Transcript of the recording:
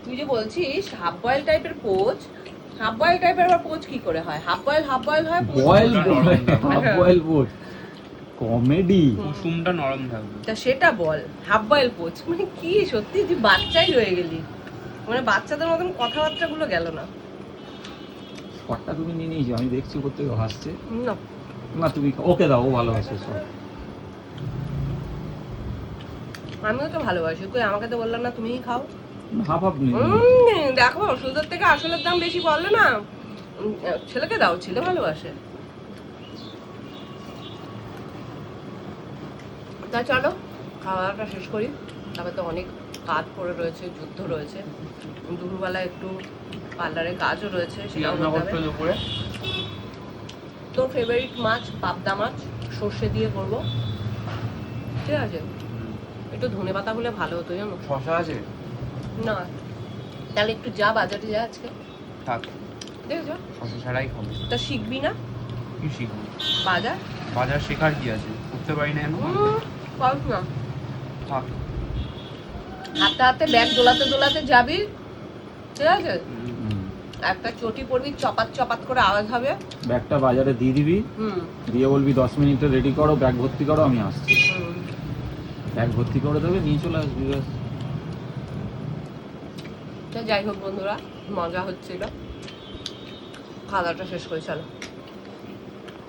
তুই যে বলছিস হাফ বয়েল টাইপের পোচ, হাফ বয়েল টাইপের আবার পোচ কি করে হয়? হাফ বয়েল হয়, boil half boil poach comedy. কুসুমটা নরম থাকবে। তা সেটা বল, হাফ বয়েল পোচ মানে কি? সত্যি তুই বাচ্চাই রয়ে গেলি, মানে বাচ্চাদের মতন কথাবার্তা গুলো গেল না। শটটা তুমি নিয়ে নিয়েছো, আমি দেখছি উপর থেকে হাসছে। না না তুমি ওকে দাও, ও ভালোবাসে শট। আমিও তো ভালোবাসি, তুই আমাকে তো বললাম না তুমিই খাও। হাফ হাফ নিয়ে দেখো ওষুধের থেকে আসলের দাম বেশি বললে না, ছেলেকে দাও, ছেলে ভালোবাসে। তা চলো খাওয়াটা শেষ করি, তারপর তো অনেক কাজ পড়ে রয়েছে, যুদ্ধ রয়েছে, দুপুরবেলা একটু পার্লারে কাজও রয়েছে, সেটাও করতে হবে। তোর ফেভারিট মাছ পাবদা মাছ সর্ষে দিয়ে করবো, ঠিক আছে? একটু ধনে পাতা হলে ভালো হতো জানো। শশা আছে না তাহলে একটু যা বাজারে যা আজকে, থাক, দেখছো শশা ছাড়াই খাবো। তা শিখবি না কি শিখবো? বাজার? বাজার শেখার কি আছে, করতে পারি না এখন। পারছ না, থাক। হাতে হাতে ব্যাগ দোলাতে দোলাতে যাবি, ঠিক আছে? একটা চটি পড়বি, চপাত চপাত করে আওয়াজ হবে। ব্যাগটা বাজারে দিয়ে দিবি, দিয়ে বলবি 10 মিনিটে রেডি করো, ব্যাগ ভর্তি করো, আমি আসছি। ব্যাগ ভর্তি করে দেবে, নিয়ে চলে আসবি। যাই হোক বন্ধুরা, মজা হচ্ছিল, খাওয়া দাওয়াটা শেষ করে চলো।